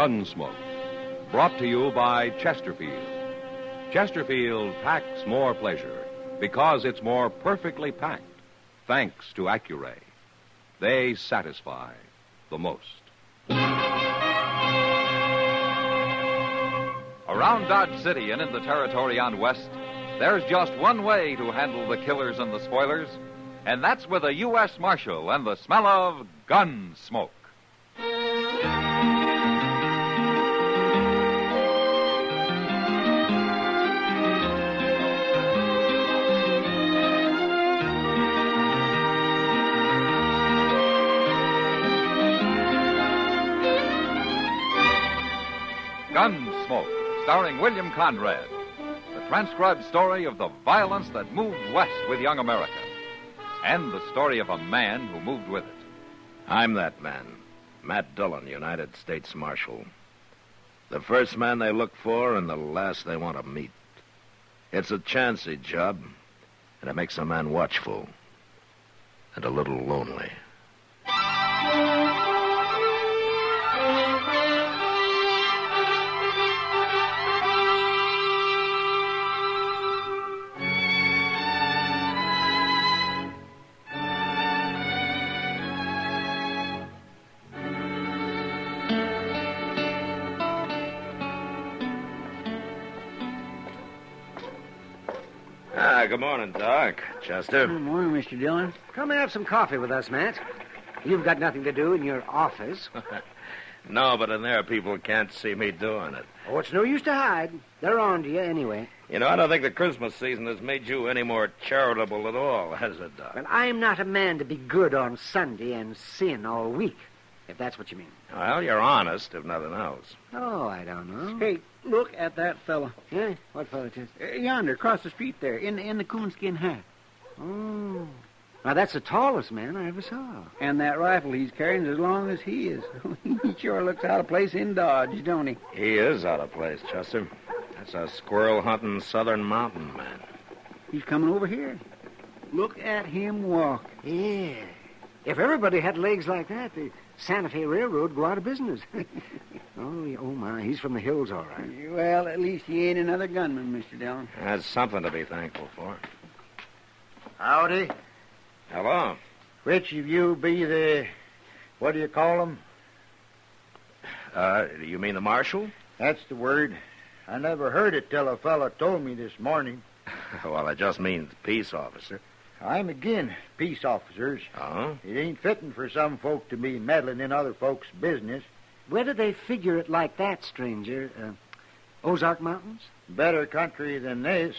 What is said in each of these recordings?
Gunsmoke, brought to you by Chesterfield. Chesterfield packs more pleasure because it's more perfectly packed, thanks to Accuray. They satisfy the most. Around Dodge City and in the territory on West, there's just one way to handle the killers and the spoilers, and that's with a U.S. Marshal and the smell of Gunsmoke. Gunsmoke, starring William Conrad. The transcribed story of the violence that moved west with young America. And the story of a man who moved with it. I'm that man, Matt Dillon, United States Marshal. The first man they look for and the last they want to meet. It's a chancy job, and it makes a man watchful and a little lonely. Good morning, Doc. Chester. Good morning, Mr. Dillon. Come and have some coffee with us, Matt. You've got nothing to do in your office. No, but in there, people can't see me doing it. Oh, it's no use to hide. They're on to you anyway. You know, I don't think the Christmas season has made you any more charitable at all, has it, Doc? Well, I'm not a man to be good on Sunday and sin all week, if that's what you mean. Well, you're honest, if nothing else. Oh, I don't know. Hey, look at that fella. Yeah? What fella, Tis? Yonder, across the street there, in the coonskin hat. Oh. Now, that's the tallest man I ever saw. And that rifle he's carrying is as long as he is. He sure looks out of place in Dodge, don't he? He is out of place, Chester. That's a squirrel-hunting southern mountain man. He's coming over here. Look at him walk. Yeah. If everybody had legs like that, the Santa Fe Railroad would go out of business. Oh, my, he's from the hills, all right. Well, at least he ain't another gunman, Mr. Dillon. That's something to be thankful for. Howdy. Hello. Which of you be the, what do you call them? You mean the marshal? That's the word. I never heard it till a fella told me this morning. Well, it just means peace officer. I'm agin peace officers. Oh? It ain't fitting for some folk to be meddling in other folks' business. Where do they figure it like that, stranger? Ozark Mountains? Better country than this.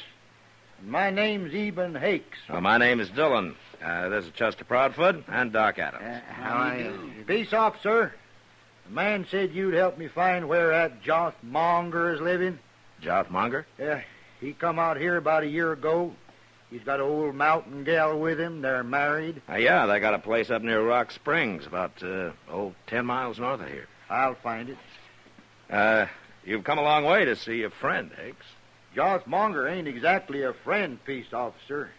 My name's Eben Hakes. Well, my name is Dillon. This is Chester Proudfoot and Doc Adams. How do you do? Peace officer. The man said you'd help me find where that Joth Monger is living. Joth Monger? Yeah, he come out here about a year ago. He's got an old mountain gal with him. They're married. Yeah, they got a place up near Rock Springs, about, 10 miles north of here. I'll find it. You've come a long way to see a friend, Hicks. Joth Monger ain't exactly a friend, peace officer.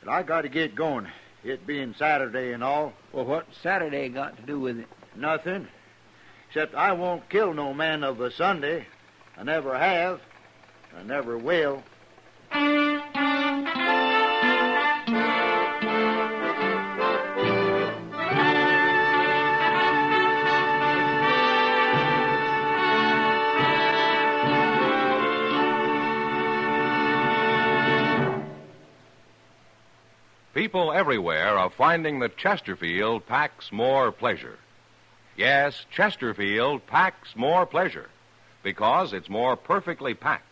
But I got to get going, it being Saturday and all. Well, what's Saturday got to do with it? Nothing. Except I won't kill no man of a Sunday. I never have. I never will. People everywhere are finding that Chesterfield packs more pleasure. Yes, Chesterfield packs more pleasure because it's more perfectly packed.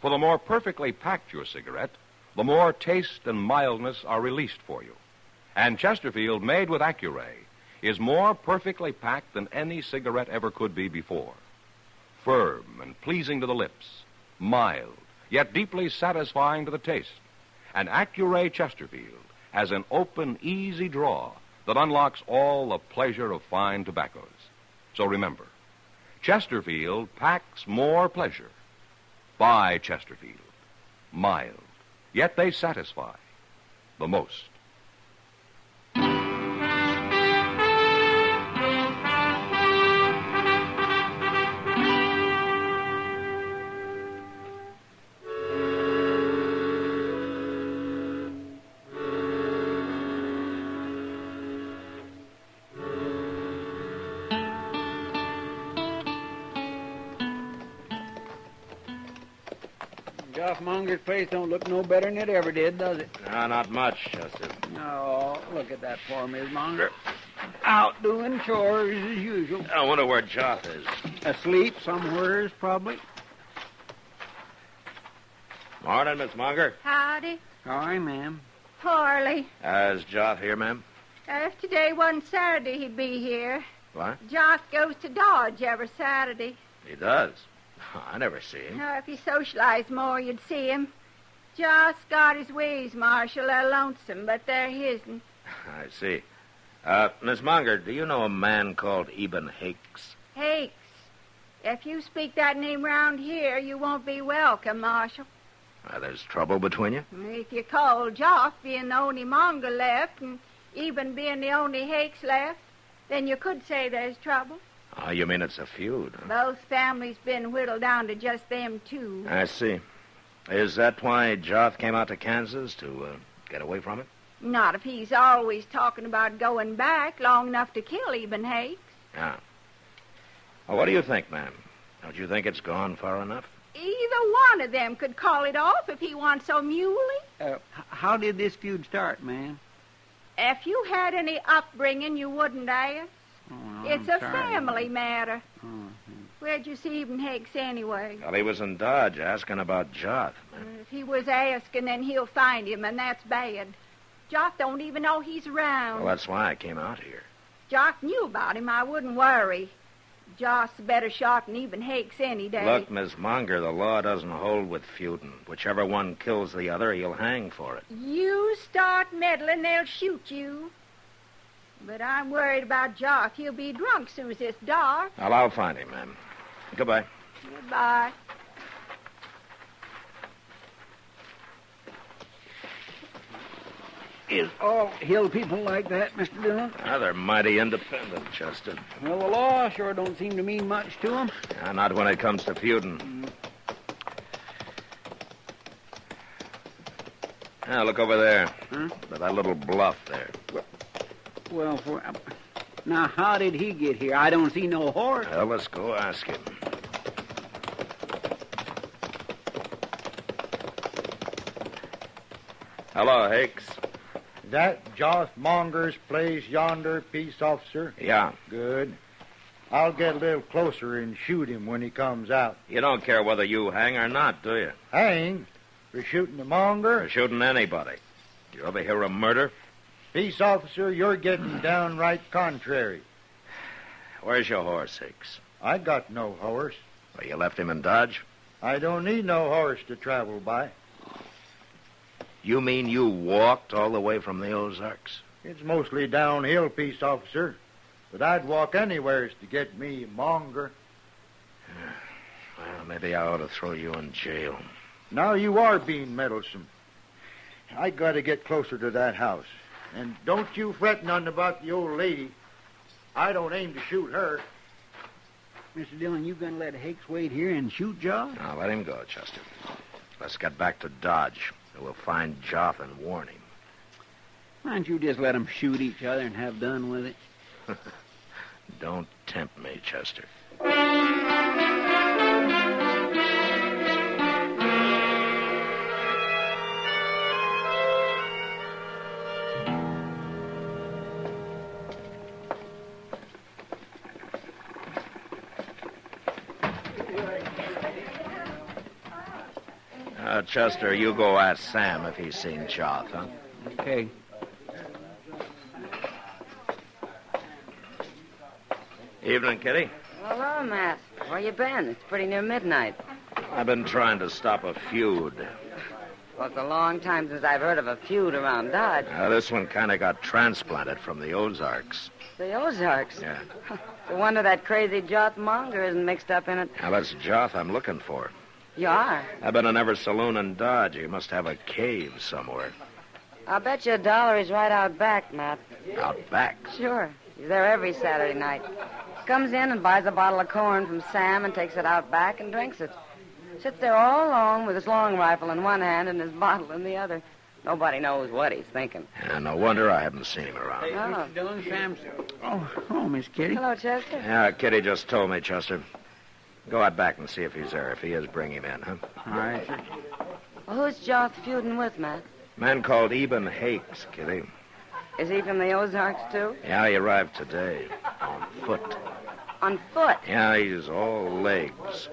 For the more perfectly packed your cigarette, the more taste and mildness are released for you. And Chesterfield, made with Accuray, is more perfectly packed than any cigarette ever could be before. Firm and pleasing to the lips, mild, yet deeply satisfying to the taste. And Accuray Chesterfield has an open, easy draw that unlocks all the pleasure of fine tobaccos. So remember, Chesterfield packs more pleasure. Buy Chesterfield. Mild, yet they satisfy the most. Joff Monger's place don't look no better than it ever did, does it? No, not much, Chester. No, look at that poor Miss Monger. Out doing chores as usual. I wonder where Joff is. Asleep somewheres, probably. Morning, Miss Monger. Howdy. Hi, ma'am. Poorly. Is Joff here, ma'am? If today wasn't Saturday, he'd be here. What? Joss goes to Dodge every Saturday. He does. I never see him. If he socialized more, you'd see him. Joss got his ways, Marshal. They're lonesome, but they're his'n. I see. Miss Monger, do you know a man called Eben Hakes? Hakes. If you speak that name round here, you won't be welcome, Marshal. There's trouble between you? If you call Joff being the only Monger left, and Eben being the only Hakes left, then you could say there's trouble. Oh, you mean it's a feud, huh? Both families been whittled down to just them two. I see. Is that why Joff came out to Kansas, to get away from it? Not if he's always talking about going back long enough to kill Eben Hakes. Yeah. Well, what do you think, ma'am? Don't you think it's gone far enough? Either one of them could call it off if he wants so muley. How did this feud start, ma'am? If you had any upbringing, you wouldn't ask. Oh, It's I'm a sorry. family matter. Oh, Where'd you see Eben Hakes anyway? Well, he was in Dodge asking about Joff, ma'am. If he was asking, then he'll find him, and that's bad. Jock don't even know he's around. Well, that's why I came out here. Jock knew about him. I wouldn't worry. Jock's a better shot than Eben Hakes any day. Look, Miss Monger, the law doesn't hold with feuding. Whichever one kills the other, he'll hang for it. You start meddling, they'll shoot you. But I'm worried about Jock. He'll be drunk soon as it's dark. Well, I'll find him, ma'am. Goodbye. Goodbye. Is all hill people like that, Mr. Dillon? They're mighty independent, Chester. Well, the law sure don't seem to mean much to them. Not when it comes to feuding. Now, look over there. Huh? By that little bluff there. Well, now, how did he get here? I don't see no horse. Well, let's go ask him. Hello, Hakes. That Joss Monger's place yonder, peace officer? Yeah. Good. I'll get a little closer and shoot him when he comes out. You don't care whether you hang or not, do you? Hang? For shooting the Monger? For shooting anybody. You ever hear of murder? Peace officer, you're getting downright contrary. Where's your horse, Hakes? I got no horse. Well, you left him in Dodge? I don't need no horse to travel by. You mean you walked all the way from the Ozarks? It's mostly downhill, peace officer. But I'd walk anywheres to get me Monger. Well, maybe I ought to throw you in jail. Now you are being meddlesome. I got to get closer to that house. And don't you fret none about the old lady. I don't aim to shoot her. Mr. Dillon, you gonna let Hakes wait here and shoot Joff? Now, let him go, Chester. Let's get back to Dodge. We'll find Joff and warn him. Why don't you just let them shoot each other and have done with it? Don't tempt me, Chester. Chester, you go ask Sam if he's seen Joff, huh? Okay. Evening, Kitty. Hello, Matt. Where you been? It's pretty near midnight. I've been trying to stop a feud. Well, it's a long time since I've heard of a feud around Dodge. This one kind of got transplanted from the Ozarks. The Ozarks? Yeah. No wonder that crazy Joff Monger isn't mixed up in it. Now, that's Joff I'm looking for. You are? I've been in every saloon in Dodge. He must have a cave somewhere. I'll bet you $1 he's right out back, Matt. Out back? Sure. He's there every Saturday night. Comes in and buys a bottle of corn from Sam and takes it out back and drinks it. Sits there all alone with his long rifle in one hand and his bottle in the other. Nobody knows what he's thinking. Yeah, no wonder I haven't seen him around. Hey, Oh. Mr. Dillon, Sam's... Oh, Miss Kitty. Hello, Chester. Yeah, Kitty just told me, Chester. Go out back and see if he's there. If he is, bring him in, huh? All right, sir. Who's Joth feuding with, Matt? A man called Eben Hakes, Kitty. Is he from the Ozarks, too? Yeah, he arrived today. On foot. On foot? Yeah, he's all legs.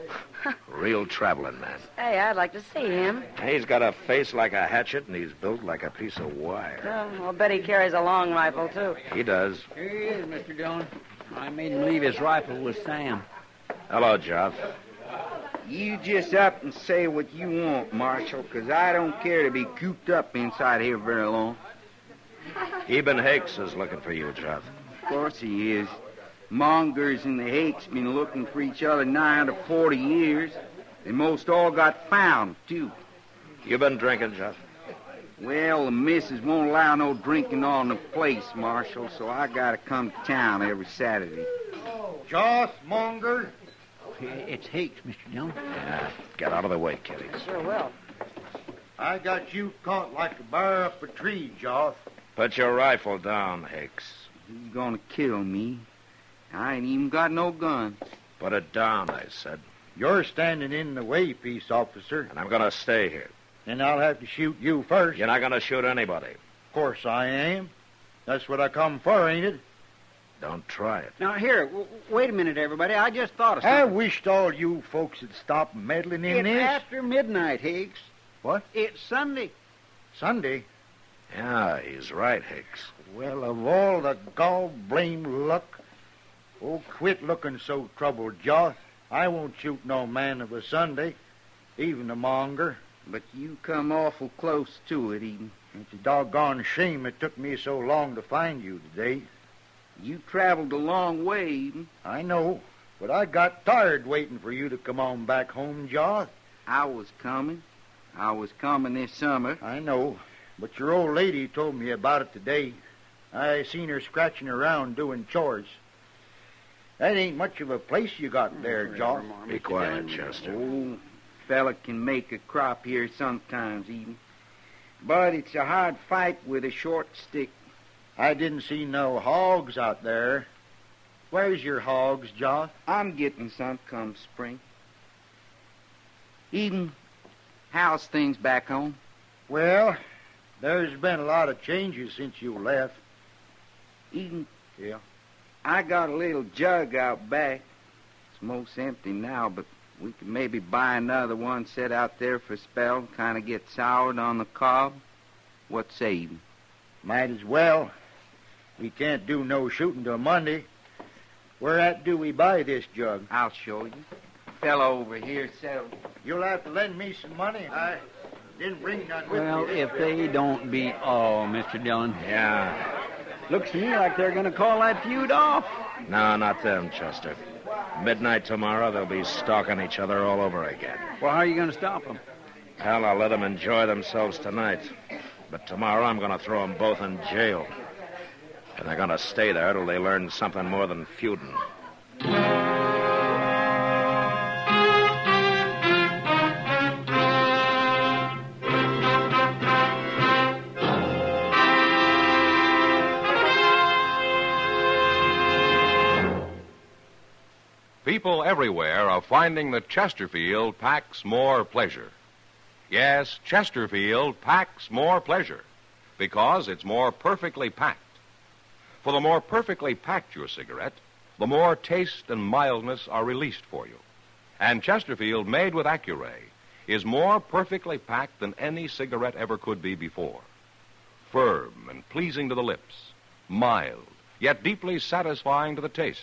Real traveling man. Hey, I'd like to see him. He's got a face like a hatchet, and he's built like a piece of wire. Oh, I'll bet he carries a long rifle, too. He does. Here he is, Mr. Dillon. I made him leave his rifle with Sam. Hello, Joth. You just up and say what you want, Marshal, 'cause I don't care to be cooped up inside here very long. Eben Hakes is looking for you, Joth. Of course he is. Mongers and the Hakes been looking for each other nigh under 40 years. They most all got found, too. You been drinking, Joth? Well, the missus won't allow no drinking on the place, Marshal, so I gotta come to town every Saturday. Joss Monger. It's Hakes, Mr. Dillon. Yeah, get out of the way, Kitty. Sure will. I got you caught like a bear up a tree, Joss. Put your rifle down, Hakes. He's gonna kill me. I ain't even got no gun. Put it down, I said. You're standing in the way, peace officer. And I'm going to stay here. Then I'll have to shoot you first. You're not going to shoot anybody. Of course I am. That's what I come for, ain't it? Don't try it. Now, here, wait a minute, everybody. I just thought of I something. wished all you folks would stop meddling in It's this. after midnight, Hakes. What? It's Sunday. Sunday? Yeah, he's right, Hakes. Well, of all the gall-blame luck. Oh, quit looking so troubled, Joth. I won't shoot no man of a Sunday, even a monger. But you come awful close to it, Eden. It's a doggone shame it took me so long to find you today. You traveled a long way, Eden. I know, but I got tired waiting for you to come on back home, Joth. I was coming. I was coming this summer. I know, but your old lady told me about it today. I seen her scratching around doing chores. That ain't much of a place you got there, Joth. Be quiet, Chester. Oh, fella can make a crop here sometimes, Eden. But it's a hard fight with a short stick. I didn't see no hogs out there. Where's your hogs, Joth? I'm getting some come spring. Eden, how's things back home? Well, there's been a lot of changes since you left. Eden? Yeah? I got a little jug out back. It's most empty now, but we could maybe buy another one, set out there for a spell, kind of get soured on the cob. What say, Eden? Might as well. We can't do no shooting till Monday. Where at do we buy this jug? I'll show you. Fellow over here settled. You'll have to lend me some money. I didn't bring none with Well, me. if they don't be... Oh, Mr. Dillon. Yeah. Looks to me like they're going to call that feud off. No, not them, Chester. Midnight tomorrow, they'll be stalking each other all over again. Well, how are you going to stop them? Hell, I'll let them enjoy themselves tonight. But tomorrow, I'm going to throw them both in jail. And they're going to stay there till they learn something more than feuding. People everywhere are finding that Chesterfield packs more pleasure. Yes, Chesterfield packs more pleasure because it's more perfectly packed. For the more perfectly packed your cigarette, the more taste and mildness are released for you. And Chesterfield, made with Accuray, is more perfectly packed than any cigarette ever could be before. Firm and pleasing to the lips, mild, yet deeply satisfying to the taste.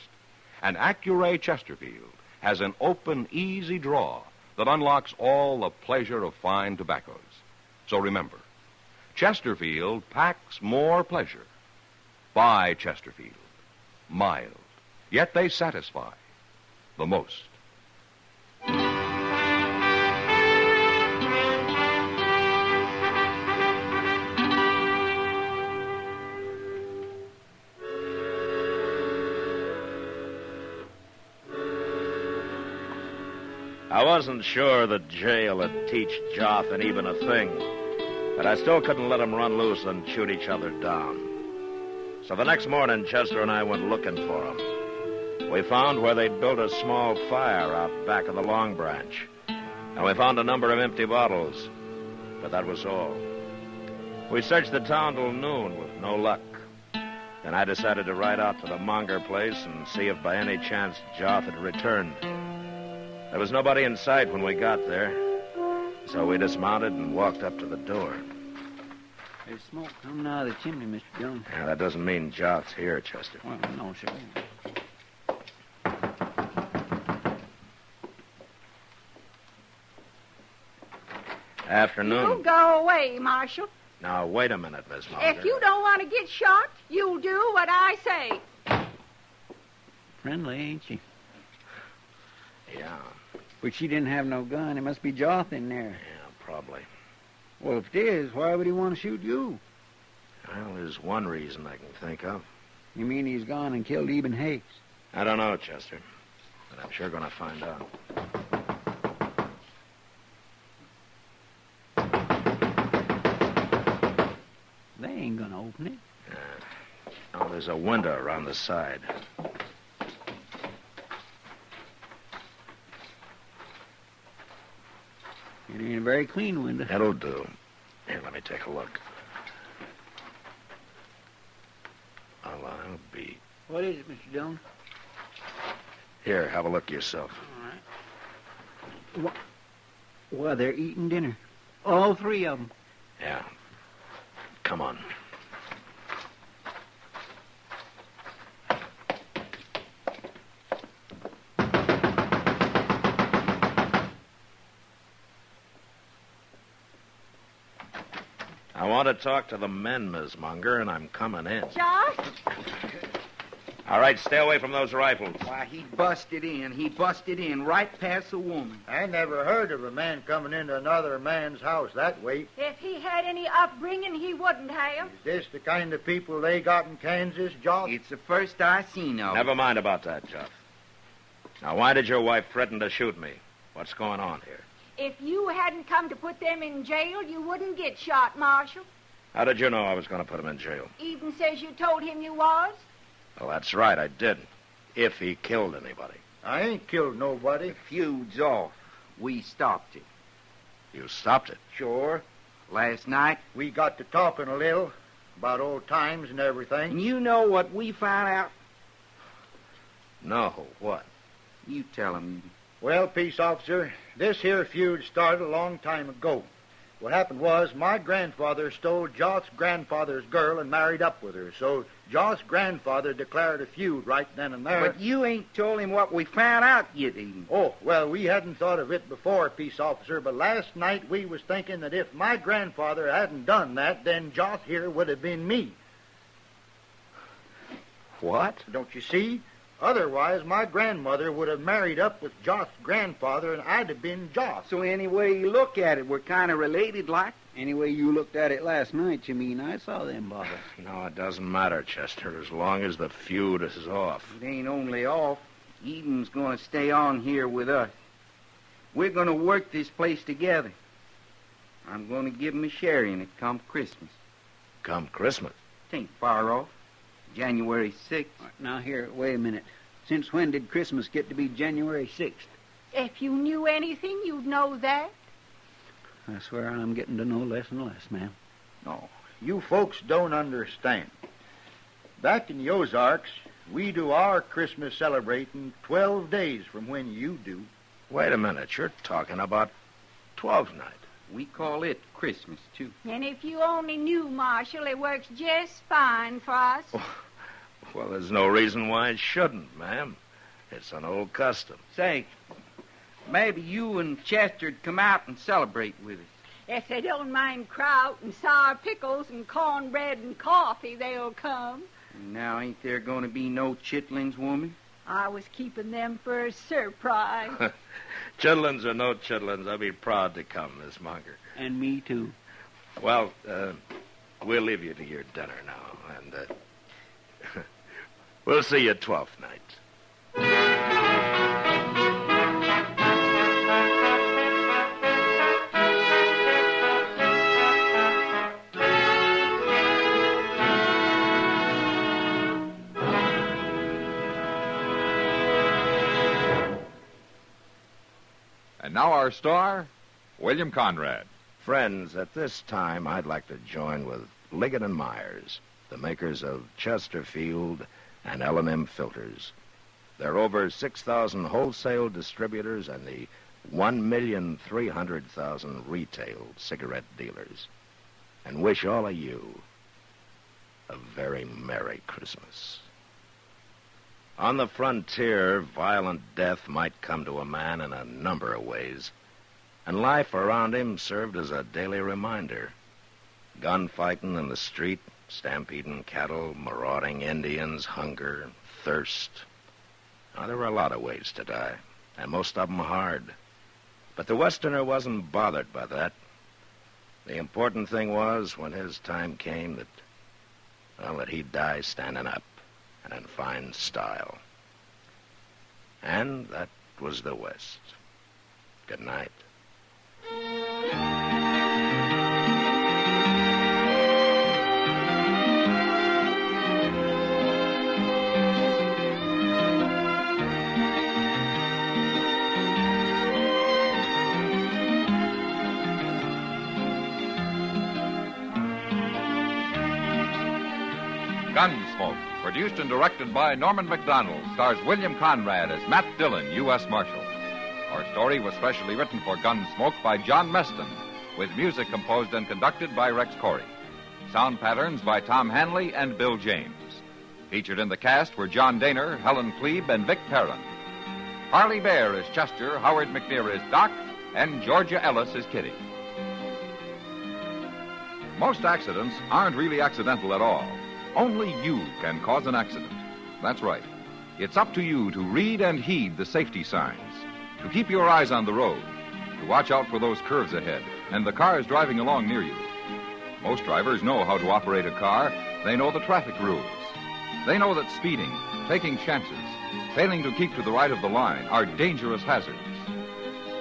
And Accuray Chesterfield has an open, easy draw that unlocks all the pleasure of fine tobaccos. So remember, Chesterfield packs more pleasure. Buy Chesterfield. Mild, yet they satisfy the most. I wasn't sure that jail would teach Joth and Eben a thing, but I still couldn't let them run loose and shoot each other down. So the next morning, Chester and I went looking for them. We found where they'd built a small fire out back of the Long Branch, and we found a number of empty bottles. but that was all. We searched the town till noon with no luck. Then I decided to ride out to the Monger place and see if by any chance Joff had returned. There was nobody in sight when we got there, so we dismounted and walked up to the door. There's smoke coming out of the chimney, Mr. Dillon. Yeah, that doesn't mean Joff's here, Chester. Well, no, sir. Afternoon. You go away, Marshal. Now, wait a minute, Miss Monger. If you don't want to get shot, you'll do what I say. Friendly, ain't she? Yeah. But she didn't have no gun. It must be Joth in there. Yeah, probably. Well, if it is, why would he want to shoot you? Well, there's one reason I can think of. You mean he's gone and killed Eben Hakes? I don't know, Chester, but I'm sure going to find out. They ain't going to open it. Oh, there's a window around the side. It ain't a very clean window. That'll do. Here, let me take a look. Well, I'll be... What is it, Mr. Dillon? Here, have a look yourself. All right. Well, they're eating dinner. All three of them. Yeah. Come on. I want to talk to the men, Miss Munger, and I'm coming in. Josh? All right, stay away from those rifles. Why, he busted in. He busted in right past the woman. I never heard of a man coming into another man's house that way. If he had any upbringing, he wouldn't have. Is this the kind of people they got in Kansas, Josh? It's the first I seen of Never it. mind about that, Jeff. Now, why did your wife threaten to shoot me? What's going on here? If you hadn't come to put them in jail, you wouldn't get shot, Marshal. How did you know I was going to put him in jail? Even says you told him you was. Well, that's right, I did. If he killed anybody. I ain't killed nobody. The feud's off. We stopped it. You stopped it. Sure. Last night, We got to talking a little about old times and everything. and you know what we found out? No, what? You tell him. Well, peace officer, this here feud started a long time ago. What happened was my grandfather stole Joth's grandfather's girl and married up with her. So Joth's grandfather declared a feud right then and there. But you ain't told him what we found out yet, even. Oh, well, we hadn't thought of it before, peace officer, but last night we was thinking that if my grandfather hadn't done that, then Joth here would have been me. What? Don't you see? Otherwise, my grandmother would have married up with Joth's grandfather, and I'd have been Joth. So any way you look at it, we're kind of related like. Any way you looked at it last night, you mean I saw them bottles. No, it doesn't matter, Chester, as long as the feud is off. It ain't only off. Eden's going to stay on here with us. We're going to work this place together. I'm going to give him a share in it come Christmas. Come Christmas. It ain't far off. January 6th. All right, now, here, wait a minute. Since when did Christmas get to be January 6th? If you knew anything, you'd know that. I swear I'm getting to know less and less, ma'am. No, you folks don't understand. Back in the Ozarks, we do our Christmas celebrating 12 days from when you do. Wait a minute, you're talking about Twelfth Night. We call it Christmas, too. And if you only knew, Marshal, it works just fine for us. Well, there's no reason why it shouldn't, ma'am. It's an old custom. Say, maybe you and Chester'd come out and celebrate with us. If they don't mind kraut and sour pickles and cornbread and coffee, they'll come. Now, ain't there going to be no chitlings, woman? I was keeping them for a surprise. Chitlins or no chitlins, I'll be proud to come, Miss Munger. And me, too. Well, we'll leave you to your dinner now, and we'll see you 12th night. And now our star, William Conrad. Friends, at this time, I'd like to join with Liggett and Myers, the makers of Chesterfield and L&M filters. There are over 6,000 wholesale distributors and the 1,300,000 retail cigarette dealers. And wish all of you a very Merry Christmas. On the frontier, violent death might come to a man in a number of ways, and life around him served as a daily reminder. Gunfighting in the street, stampeding cattle, marauding Indians, hunger, thirst. Now, there were a lot of ways to die, and most of them hard. But the Westerner wasn't bothered by that. The important thing was, when his time came, that he'd die standing up and in fine style. And that was the West. Good night. Gunsmoke, produced and directed by Norman Macdonnell, stars William Conrad as Matt Dillon, U.S. Marshal. Our story was specially written for Gunsmoke by John Meston, with music composed and conducted by Rex Corey. Sound patterns by Tom Hanley and Bill James. Featured in the cast were John Daner, Helen Klebe, and Vic Perrin. Harley Bear is Chester, Howard McNear is Doc, and Georgia Ellis is Kitty. Most accidents aren't really accidental at all. Only you can cause an accident. That's right. It's up to you to read and heed the safety signs, to keep your eyes on the road, to watch out for those curves ahead and the cars driving along near you. Most drivers know how to operate a car. They know the traffic rules. They know that speeding, taking chances, failing to keep to the right of the line are dangerous hazards.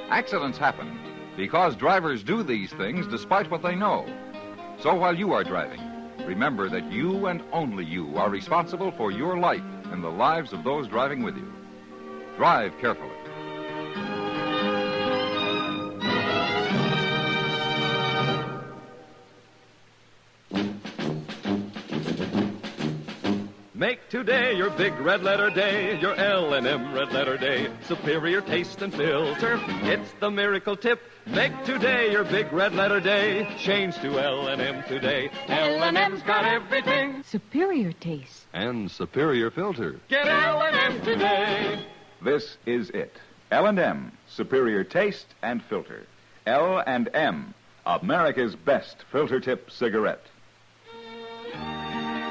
Accidents happen because drivers do these things despite what they know. So while you are driving, remember that you and only you are responsible for your life and the lives of those driving with you. Drive carefully. Make today your big red letter day, your L&M red letter day. Superior taste and filter, it's the miracle tip. Make today your big red letter day. Change to L&M today. L&M's got everything. Superior taste. And superior filter. Get L&M today. This is it. L&M, superior taste and filter. L&M, America's best filter tip cigarette.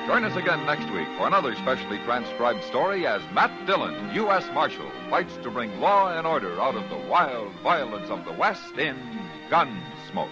Join us again next week for another specially transcribed story as Matt Dillon, U.S. Marshal, fights to bring law and order out of the wild violence of the West in Gunsmoke.